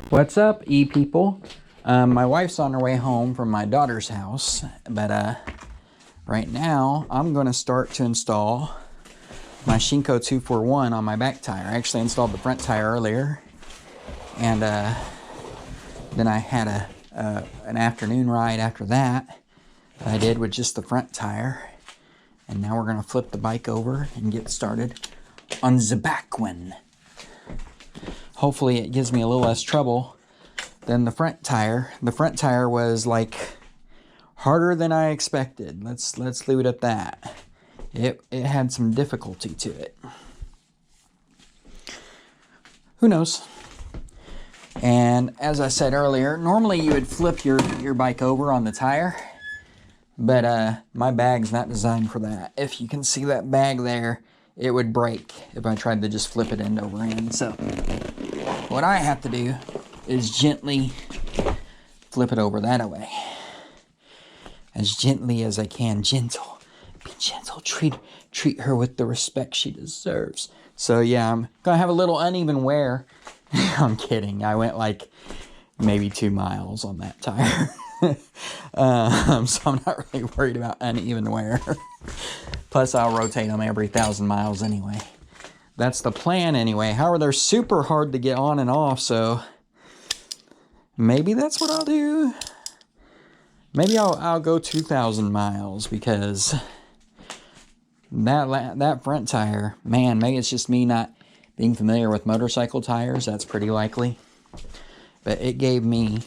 What's up, people? My wife's on her way home from my daughter's house, but right now I'm going to start to install my Shinko 241 on my back tire. I actually installed the front tire earlier, and then I had an afternoon ride after that I did with just the front tire, and now we're going to flip the bike over and get started on the back one. Hopefully it gives me a little less trouble than the front tire. The front tire was like harder than I expected. Let's leave it at that. It had some difficulty to it. Who knows? And as I said earlier, normally you would flip your bike over on the tire, but my bag's not designed for that. If you can see that bag there, it would break if I tried to just flip it end over end. So what I have to do is gently flip it over that way. As gently as I can. Gentle. Be gentle. Treat her with the respect she deserves. So yeah, I'm gonna have a little uneven wear. I'm kidding. I went like maybe 2 miles on that tire. So I'm not really worried about uneven wear. Plus I'll rotate them every 1,000 miles anyway. That's the plan anyway. However, they're super hard to get on and off, so maybe that's what I'll do. Maybe I'll go 2,000 miles because that front tire, man, maybe it's just me not being familiar with motorcycle tires. That's pretty likely. But it gave me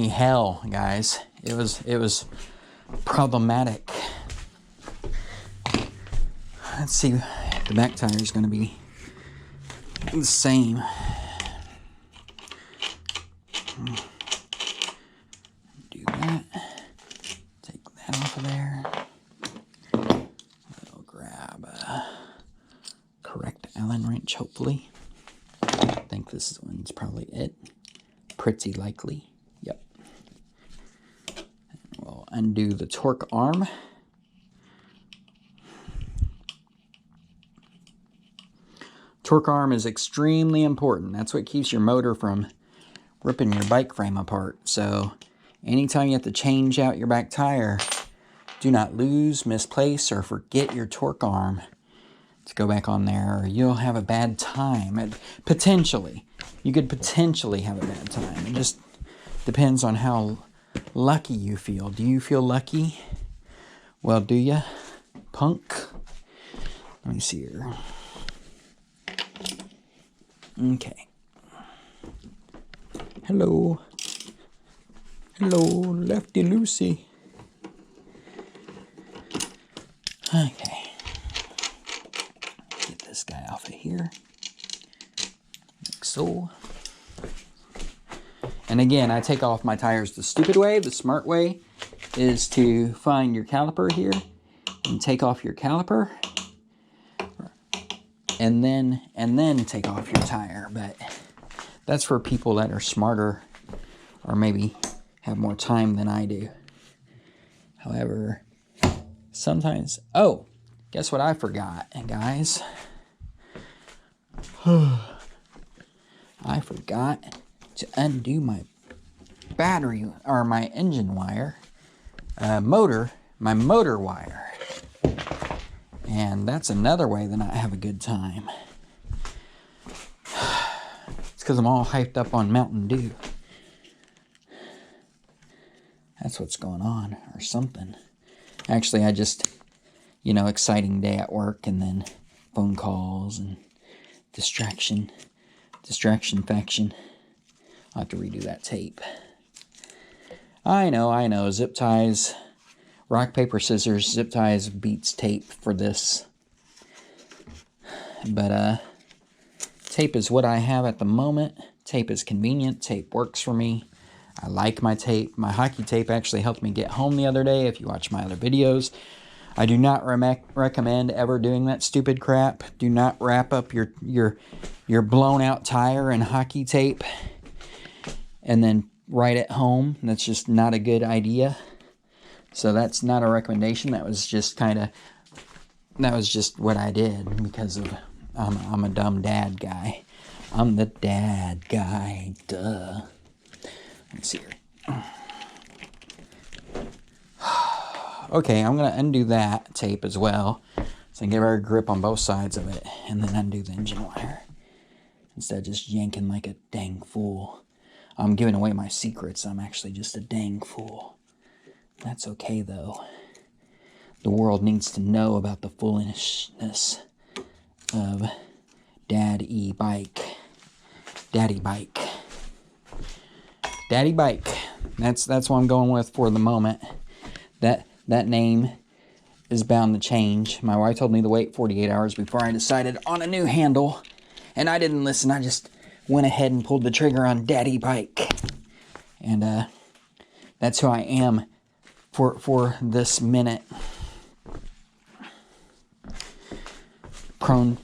hell, guys. It was problematic. Let's see if the back tire is going to be the same. Do that. Take that off of there. We'll grab a correct Allen wrench, hopefully. I think this one's probably it. Pretty likely. Yep. And we'll undo the torque arm. Torque arm is extremely important. That's what keeps your motor from ripping your bike frame apart. So anytime you have to change out your back tire, do not lose, misplace, or forget your torque arm to go back on there, or you'll have a bad time. Potentially. You could potentially have a bad time. It just depends on how lucky you feel. Do you feel lucky? Well, do ya, punk? Let me see here. Okay. Hello. Hello, Lefty Lucy. Okay. Get this guy off of here. Like so. And again, I take off my tires the stupid way. The smart way is to find your caliper here and take off your caliper. And then take off your tire. But that's for people that are smarter or maybe have more time than I do. However, sometimes... Oh, guess what I forgot, guys? I forgot to undo my battery or my engine wire, my motor wire. And that's another way that I have a good time. It's because I'm all hyped up on Mountain Dew. That's what's going on, or something. Actually, I just, exciting day at work, and then phone calls and distraction faction. I'll have to redo that tape. I know, zip ties. Rock, paper, scissors, zip ties beats tape for this. But tape is what I have at the moment. Tape is convenient. Tape works for me. I like my tape. My hockey tape actually helped me get home the other day, if you watch my other videos. I do not recommend ever doing that stupid crap. Do not wrap up your blown out tire in hockey tape and then ride it home. That's just not a good idea. So that's not a recommendation. That was just what I did because of I'm a dumb dad guy. I'm the dad guy, duh. Let's see here. Okay, I'm going to undo that tape as well, so I can get a better grip on both sides of it, and then undo the engine wire, instead of just yanking like a dang fool. I'm giving away my secrets. I'm actually just a dang fool. That's okay, though. The world needs to know about the foolishness of Daddy Bike. Daddy Bike. Daddy Bike. That's what I'm going with for the moment. That name is bound to change. My wife told me to wait 48 hours before I decided on a new handle, and I didn't listen. I just went ahead and pulled the trigger on Daddy Bike. And that's who I am for this minute. Prone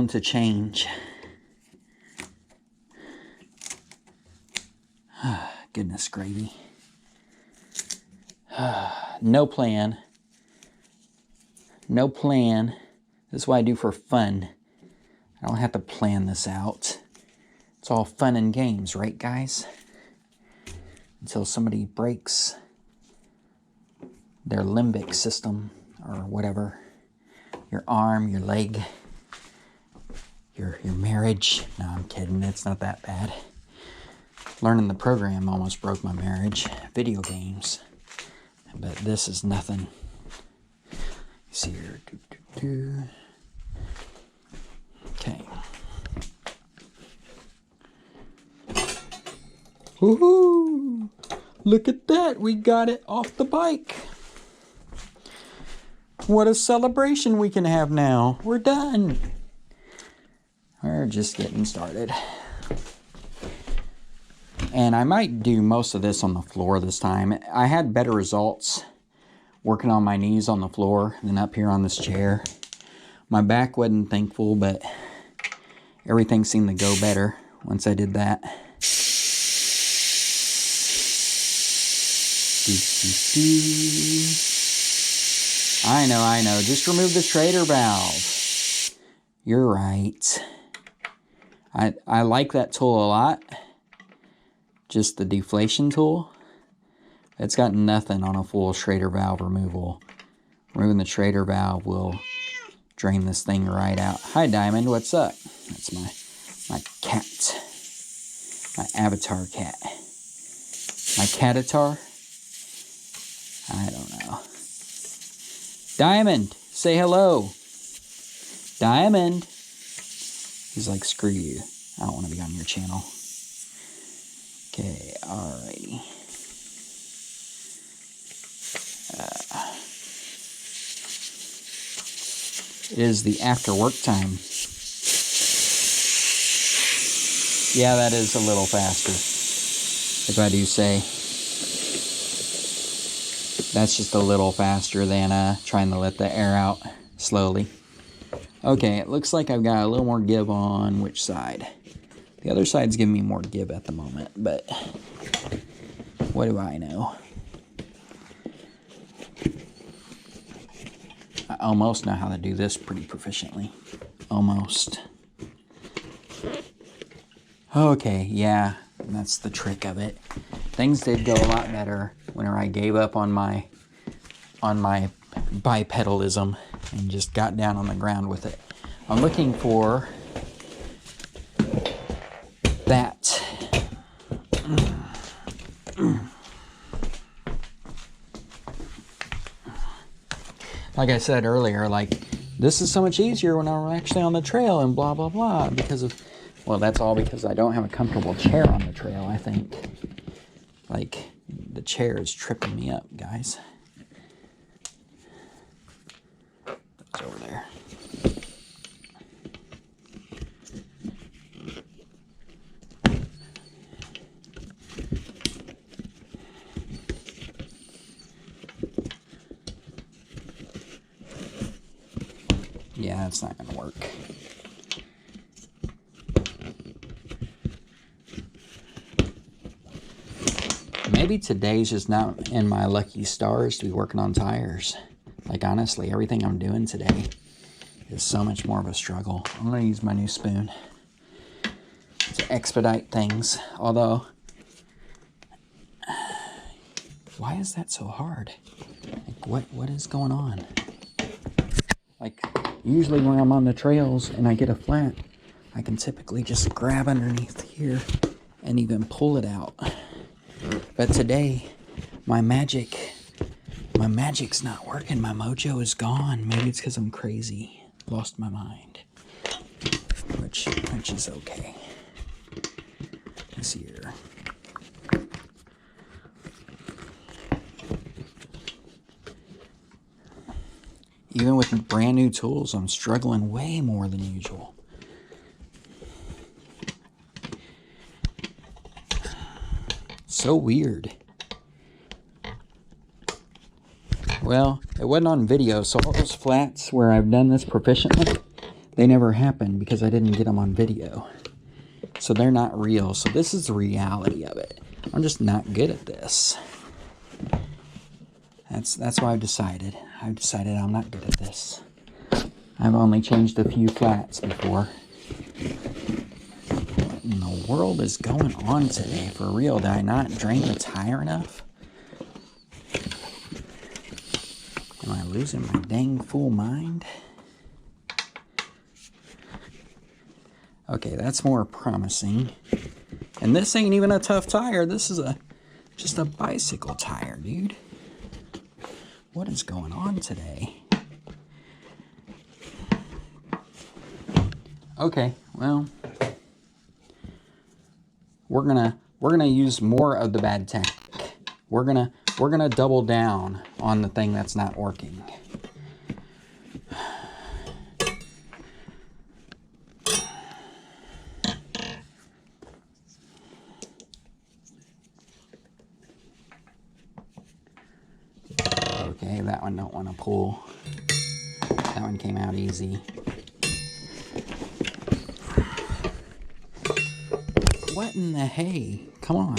to change. Goodness gravy. No plan. No plan. This is what I do for fun. I don't have to plan this out. It's all fun and games, right, guys? Until somebody breaks their limbic system or whatever. Your arm, your leg, your marriage. No, I'm kidding. It's not that bad. Learning the program almost broke my marriage. Video games. But this is nothing. See here. Okay. Woohoo! Look at that. We got it off the bike. What a celebration we can have now. We're done. We're just getting started. And I might do most of this on the floor this time. I had better results working on my knees on the floor than up here on this chair. My back wasn't thankful, but everything seemed to go better once I did that. I know. Just remove the Schrader valve. You're right. I like that tool a lot. Just the deflation tool. It's got nothing on a full Schrader valve removal. Removing the Schrader valve will drain this thing right out. Hi, Diamond. What's up? That's my cat. My avatar cat. My catatar? I don't know. Diamond, say hello. Diamond. He's like, screw you. I don't want to be on your channel. Okay, alrighty. It is the after work time. Yeah, that is a little faster, if I do say. That's just a little faster than trying to let the air out slowly. Okay, it looks like I've got a little more give on which side. The other side's giving me more give at the moment, but what do I know? I almost know how to do this pretty proficiently. Almost. Okay, yeah, that's the trick of it. Things did go a lot better whenever I gave up on my bipedalism and just got down on the ground with it. I'm looking for that. Like I said earlier, like, this is so much easier when I'm actually on the trail and blah, blah, blah, because of, well, that's all because I don't have a comfortable chair on the trail, I think. Like, the chair is tripping me up, guys. It's over there. Yeah, that's not going to work. Maybe today's just not in my lucky stars to be working on tires. Like, honestly, everything I'm doing today is so much more of a struggle. I'm going to use my new spoon. to expedite things. Although, why is that so hard? Like, what is going on? Like, usually when I'm on the trails and I get a flat, I can typically just grab underneath here and even pull it out. But today, my magic's not working. My mojo is gone. Maybe it's because I'm crazy. Lost my mind. Which is okay. This here. Even with brand new tools, I'm struggling way more than usual. So weird. Well, it wasn't on video, so all those flats where I've done this proficiently, they never happened because I didn't get them on video. So they're not real. So this is the reality of it. I'm just not good at this. That's why I've decided. I've decided I'm not good at this. I've only changed a few flats before. What in the world is going on today? For real, did I not drain the tire enough? Am I losing my dang fool mind? Okay, that's more promising. And this ain't even a tough tire. This is just a bicycle tire, dude. What is going on today? Okay, well, we're gonna use more of the bad tech. We're gonna double down on the thing that's not working. Okay, that one don't want to pull. That one came out easy. What in the hay? Come on.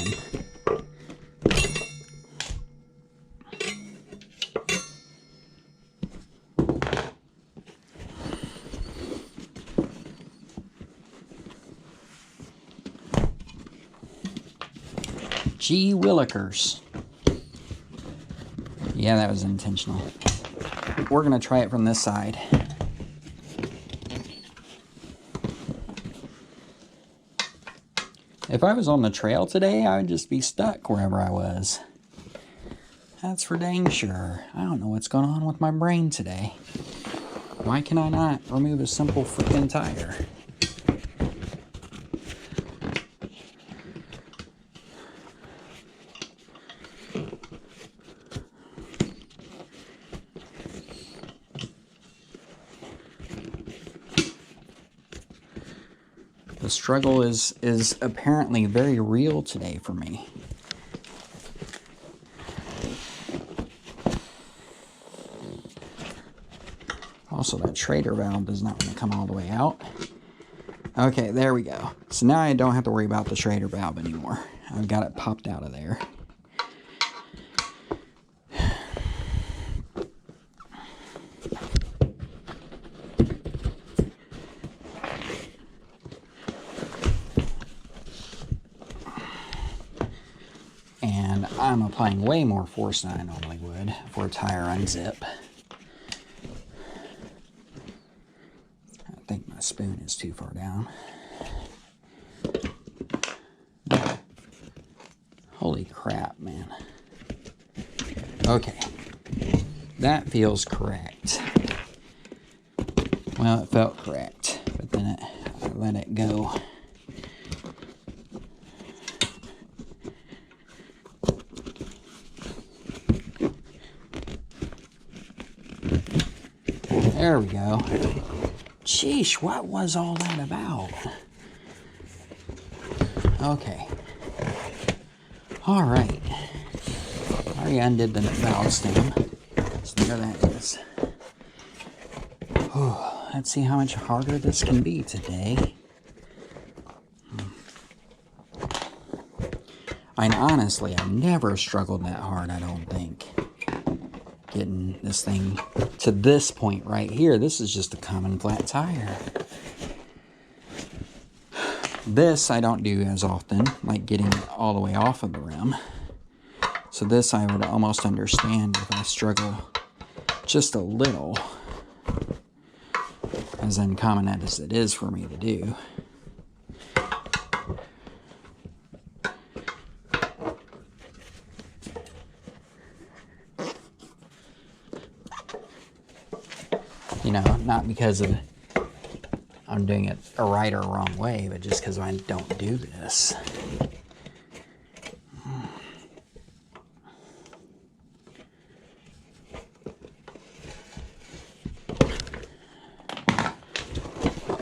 Gee willikers. Yeah, that was intentional. We're gonna try it from this side. If I was on the trail today, I would just be stuck wherever I was. That's for dang sure. I don't know what's going on with my brain today. Why can I not remove a simple freaking tire? The struggle is apparently very real today for me. Also, that Schrader valve does not want to come all the way out. Okay, there we go. So now I don't have to worry about the Schrader valve anymore. I've got it popped out of there. And I'm applying way more force than I normally would for a tire unzip. I think my spoon is too far down. Holy crap, man. Okay. That feels correct. Well, it felt correct, but then I let it go. There we go. Sheesh, what was all that about? Okay. All right. I already undid the valve stem. So there that is. Oh, let's see how much harder this can be today. And honestly, I've never struggled that hard, I don't think. Getting this thing to this point right here. This is just a common flat tire. This I don't do as often, like getting it all the way off of the rim. So this I would almost understand if I struggle just a little, as uncommon as it is for me to do. You know, not because of I'm doing it a right or wrong way, but just because I don't do this.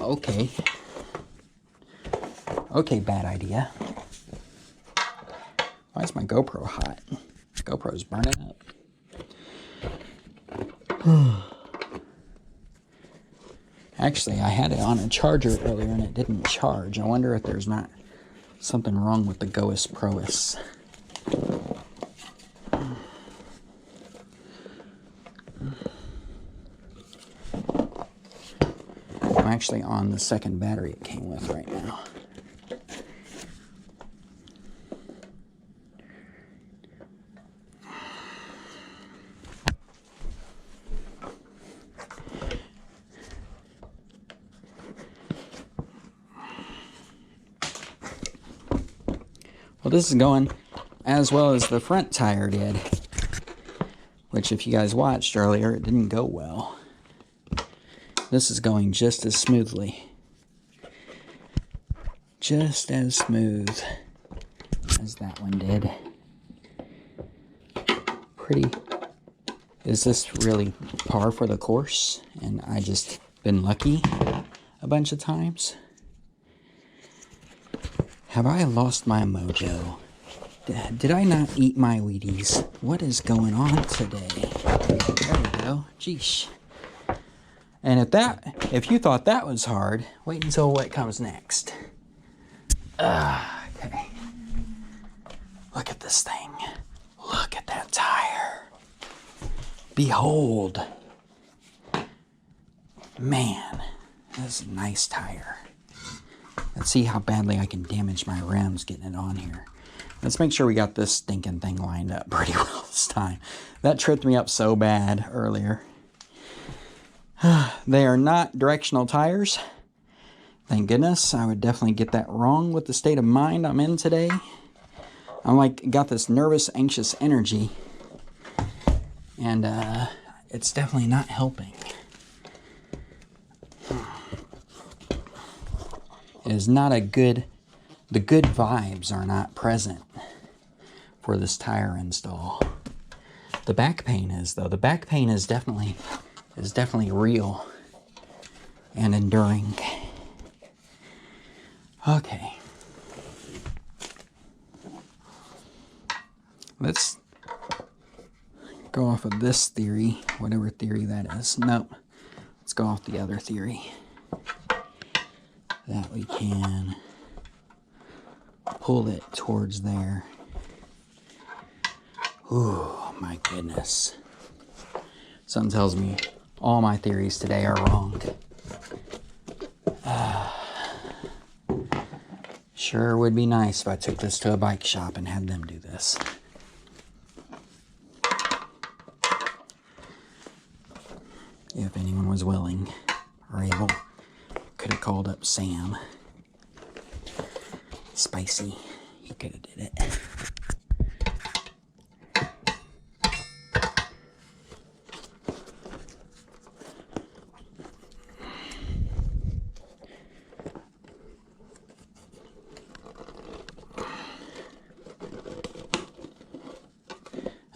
Okay. Okay, bad idea. Why is my GoPro hot? GoPro's burning up. Actually, I had it on a charger earlier and it didn't charge. I wonder if there's not something wrong with the Gois Prois. I'm actually on the second battery it came with right now. Well, this is going as well as the front tire did, which if you guys watched earlier, it didn't go well. This is going just as smoothly. Just as smooth as that one did. Pretty. Is this really par for the course? And I just been lucky a bunch of times? Have I lost my mojo? Did I not eat my Wheaties? What is going on today? There we go. Jeesh. And if you thought that was hard, wait until what comes next. Okay. Look at this thing. Look at that tire. Behold. Man, that's a nice tire. Let's see how badly I can damage my rims getting it on here. Let's make sure we got this stinking thing lined up pretty well this time. That tripped me up so bad earlier. They are not directional tires. Thank goodness. I would definitely get that wrong with the state of mind I'm in today. I'm like, got this nervous, anxious energy. And it's definitely not helping. It is not a good, the good vibes are not present for this tire install. The back pain is though. The back pain is definitely real and enduring. Okay. Let's go off of this theory, whatever theory that is. Nope. Let's go off the other theory. That we can pull it towards there. Ooh, my goodness. Something tells me all my theories today are wrong. Sure would be nice if I took this to a bike shop and had them do this. If anyone was willing or able. Could have called up Sam. Spicy. He could have did it.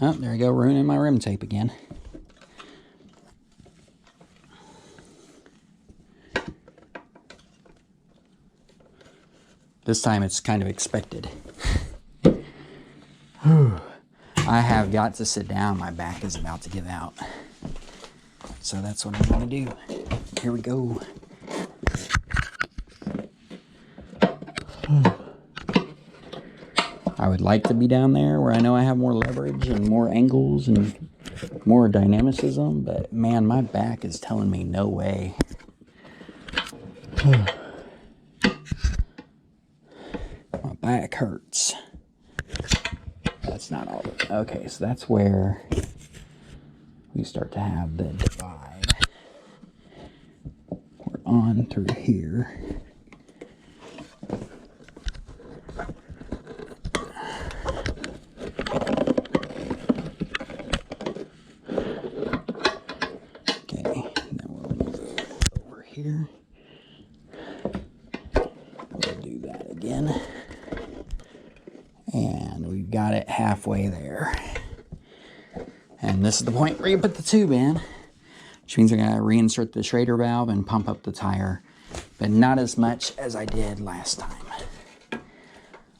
Oh, there you go, ruining my rim tape again. This time it's kind of expected. I have got to sit down. My back is about to give out. So that's what I'm going to do. Here we go. I would like to be down there where I know I have more leverage and more angles and more dynamicism, but man, my back is telling me no way. back hurts. That's not all. Okay, so that's where we start to have the divide. We're on through here. Okay, then we'll move over here. We'll do that again. And we've got it halfway there. And this is the point where you put the tube in, which means I gotta reinsert the Schrader valve and pump up the tire, but not as much as I did last time.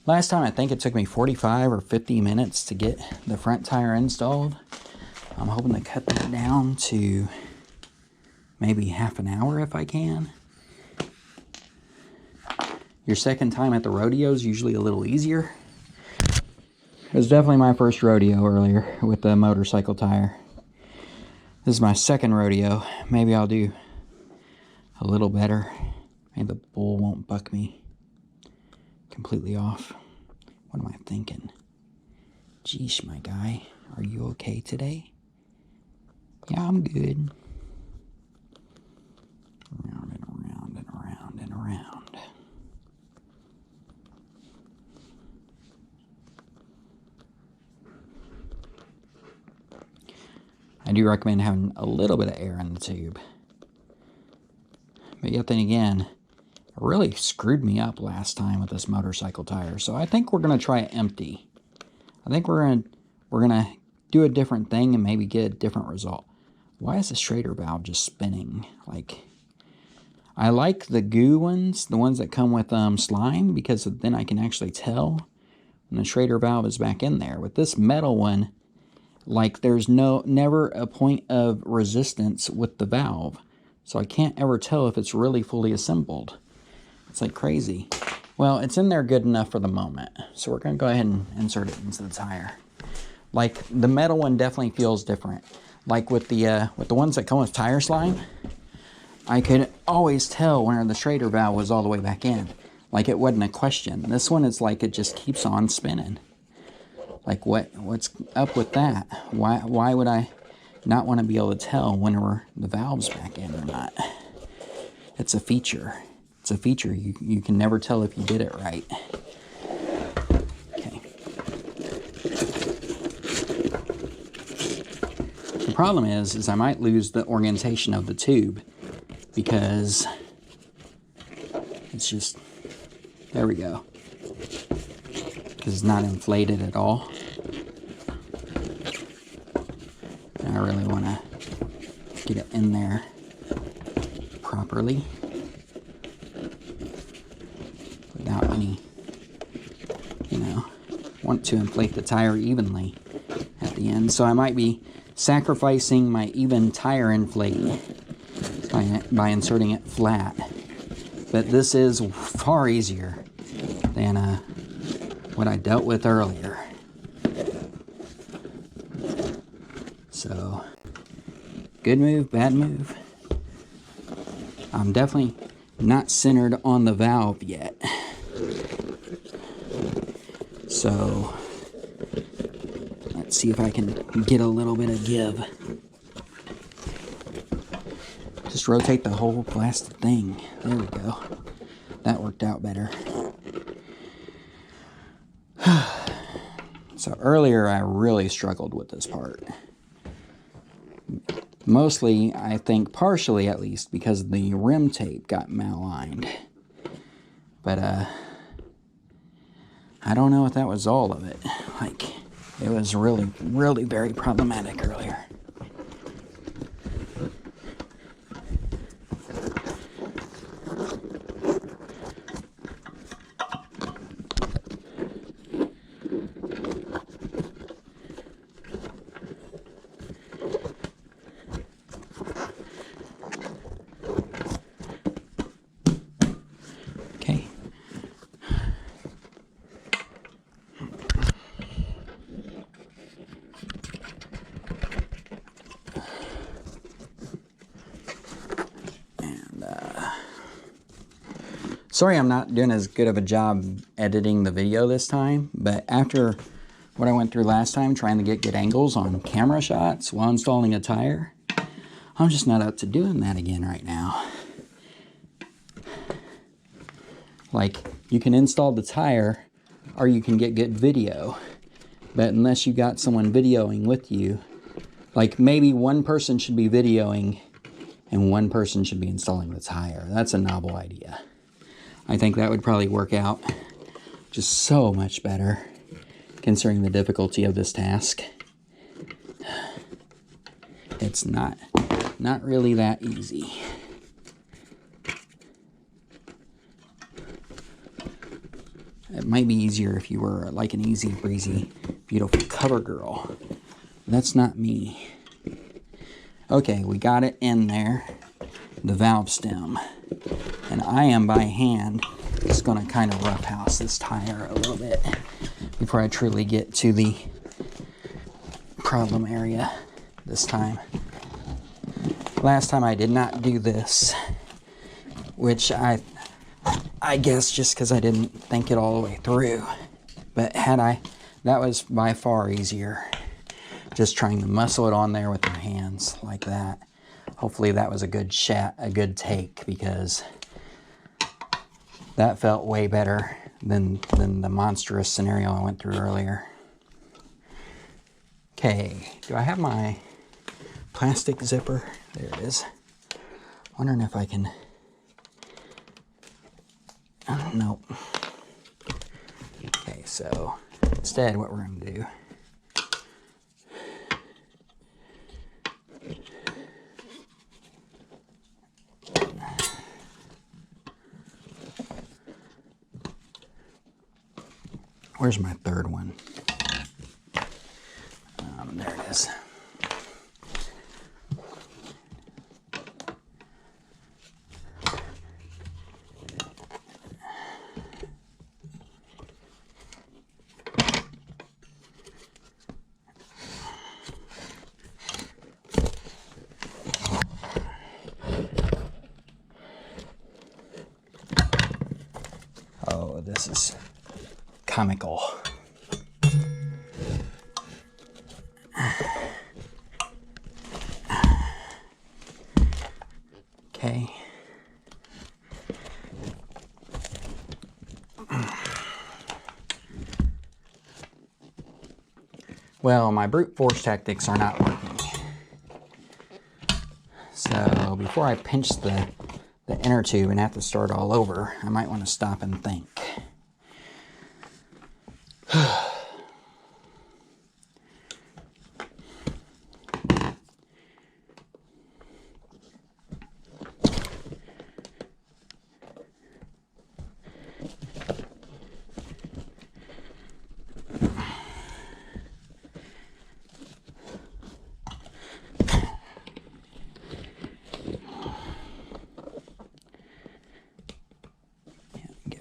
Last time I think it took me 45 or 50 minutes to get the front tire installed. I'm hoping to cut that down to maybe half an hour if I can. Your second time at the rodeo is usually a little easier. It was definitely my first rodeo earlier with the motorcycle tire. This is my second rodeo. Maybe I'll do a little better. Maybe the bull won't buck me completely off. What am I thinking? Geesh, my guy. Are you okay today? Yeah, I'm good. Round and around and around and around. I do recommend having a little bit of air in the tube. But yet then again, it really screwed me up last time with this motorcycle tire. So I think we're going to try it empty. I think we're gonna do a different thing and maybe get a different result. Why is the Schrader valve just spinning? Like, I like the goo ones, the ones that come with slime, because then I can actually tell when the Schrader valve is back in there. With this metal one, like, there's never a point of resistance with the valve. So I can't ever tell if it's really fully assembled. It's like crazy. Well, it's in there good enough for the moment. So we're going to go ahead and insert it into the tire. Like, the metal one definitely feels different. Like with the ones that come with tire slime, I could always tell when the Schrader valve was all the way back in. Like, it wasn't a question. This one is like it just keeps on spinning. Like, what's up with that? Why would I not want to be able to tell whenever the valve's back in or not? It's a feature. It's a feature. You can never tell if you did it right. Okay. The problem is I might lose the orientation of the tube because it's just, there we go. Because it's not inflated at all. And I really want to get it in there properly without any, want to inflate the tire evenly at the end. So I might be sacrificing my even tire inflate by inserting it flat. But this is far easier than what I dealt with earlier. So, good move, bad move. I'm definitely not centered on the valve yet. So, let's see if I can get a little bit of give. Just rotate the whole plastic thing. There we go. That worked out better. So earlier I really struggled with this part. Mostly, I think partially at least, because the rim tape got malaligned. But I don't know if that was all of it. Like, it was really, really very problematic earlier. Sorry I'm not doing as good of a job editing the video this time, but after what I went through last time trying to get good angles on camera shots while installing a tire, I'm just not up to doing that again right now. Like, you can install the tire or you can get good video, but unless you got someone videoing with you, like maybe one person should be videoing and one person should be installing the tire. That's a novel idea. I think that would probably work out just so much better considering the difficulty of this task. It's not really that easy. It might be easier if you were like an easy breezy, beautiful cover girl. That's not me. Okay, we got it in there, the valve stem. And I am by hand just going to kind of roughhouse this tire a little bit before I truly get to the problem area this time. Last time I did not do this, which I guess just because I didn't think it all the way through. But had I, that was by far easier. Just trying to muscle it on there with your hands like that. Hopefully that was a good shot, a good take, because that felt way better than the monstrous scenario I went through earlier. Okay, do I have my plastic zipper? There it is. Wondering if I can... Nope. Okay, so instead what we're going to do... Where's my third one? There it is. Oh, this is comical. Okay. Well, my brute force tactics are not working. So before I pinch the inner tube and have to start all over, I might want to stop and think.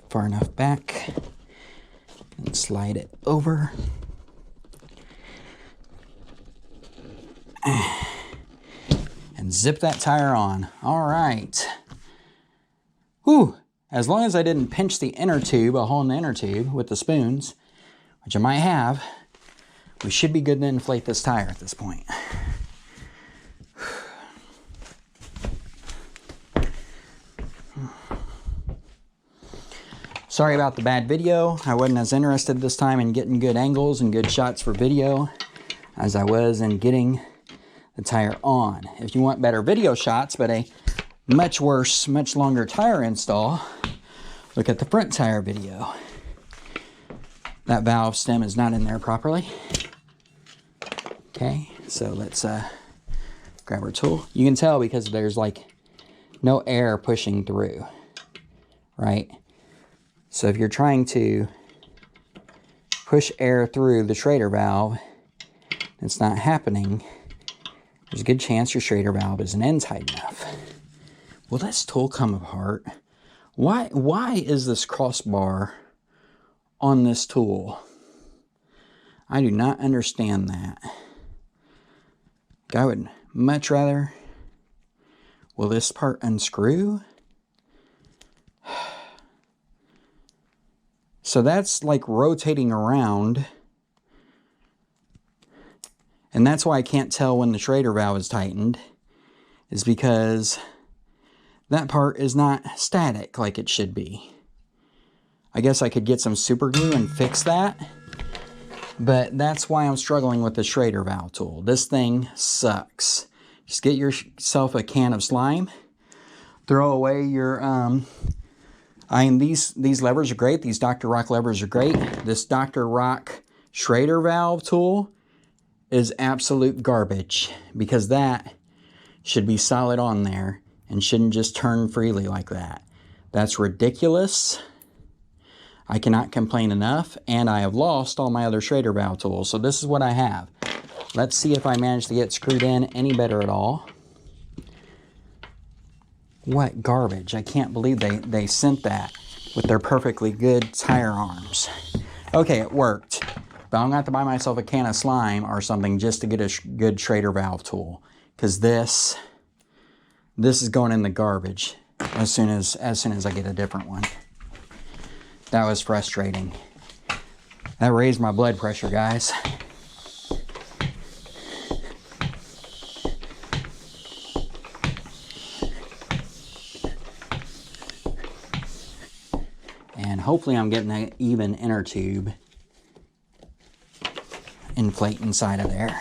Far enough back and slide it over. And zip that tire on. All right. Whew. As long as I didn't pinch the inner tube, a hole in the inner tube with the spoons, which I might have, we should be good to inflate this tire at this point. Sorry about the bad video. I wasn't as interested this time in getting good angles and good shots for video as I was in getting the tire on. If you want better video shots, but a much worse, much longer tire install, look at the front tire video. That valve stem is not in there properly. Okay, so let's grab our tool. You can tell because there's like no air pushing through, right? So if you're trying to push air through the Schrader valve, it's not happening. There's a good chance your Schrader valve isn't in tight enough. Will this tool come apart? Why is this crossbar on this tool? I do not understand that. I would much rather... Will this part unscrew? So that's like rotating around. And that's why I can't tell when the Schrader valve is tightened, is because that part is not static like it should be. I guess I could get some super glue and fix that, but that's why I'm struggling with the Schrader valve tool. This thing sucks. Just get yourself a can of slime, throw away your, these levers are great. These Dr. Rock levers are great. This Dr. Rock Schrader valve tool is absolute garbage, because that should be solid on there and shouldn't just turn freely like that. That's ridiculous. I cannot complain enough, and I have lost all my other Schrader valve tools. So this is what I have. Let's see if I manage to get screwed in any better at all. What garbage. I can't believe they sent that with their perfectly good tire arms. Okay, it worked. But I'm going to have to buy myself a can of slime or something just to get a good Schrader valve tool. Because this is going in the garbage as soon as I get a different one. That was frustrating. That raised my blood pressure, guys. And hopefully I'm getting an even inner tube inflate inside of there.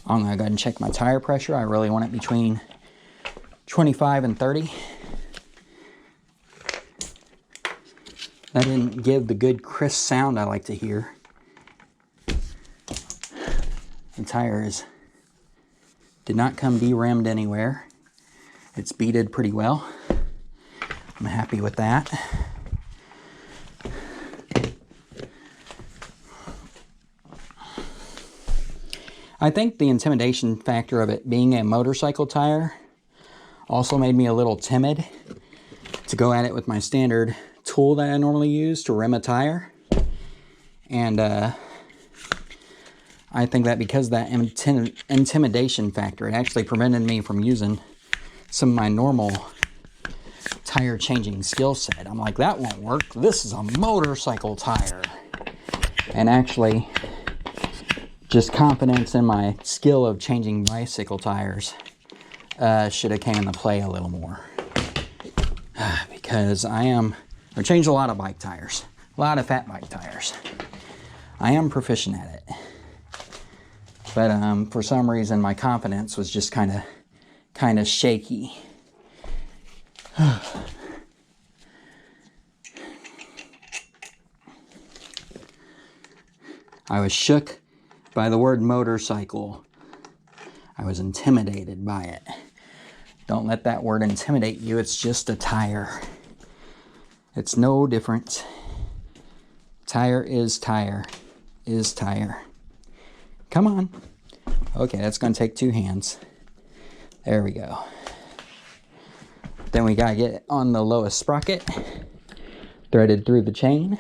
I'm going to go ahead and check my tire pressure. I really want it between 25 and 30. That didn't give the good crisp sound I like to hear. The tires did not come de-rimmed anywhere. It's beaded pretty well. I'm happy with that. I think the intimidation factor of it being a motorcycle tire also made me a little timid to go at it with my standard tool that I normally use to rim a tire. And I think that because of that intimidation factor, it actually prevented me from using some of my normal tire changing skill set. I'm like, that won't work. This is a motorcycle tire. And actually, just confidence in my skill of changing bicycle tires should have came into play a little more. Because I've changed a lot of bike tires. A lot of fat bike tires. I am proficient at it. But for some reason my confidence was just kind of shaky. I was shook by the word motorcycle. I was intimidated by it. Don't let that word intimidate you. It's just a tire. It's no different. Tire is tire. Is tire. Come on. Okay, that's going to take two hands. There we go. Then we got to get it on the lowest sprocket. Threaded through the chain.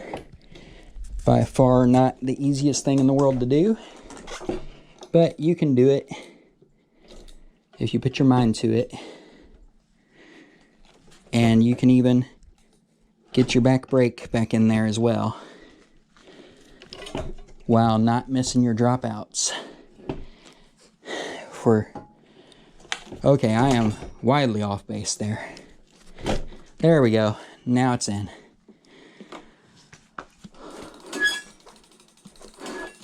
By far not the easiest thing in the world to do. But you can do it if you put your mind to it. And you can even get your back brake back in there as well, while not missing your dropouts. Okay, I am widely off base there. There we go. Now it's in.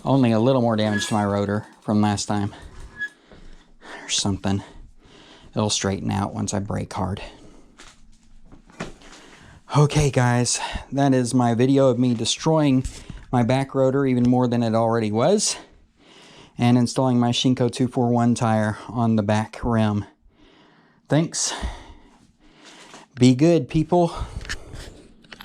Only a little more damage to my rotor from last time. Or something. It'll straighten out once I brake hard. Okay guys, that is my video of me destroying my back rotor even more than it already was, and installing my Shinko 241 tire on the back rim. Thanks. Be good, people.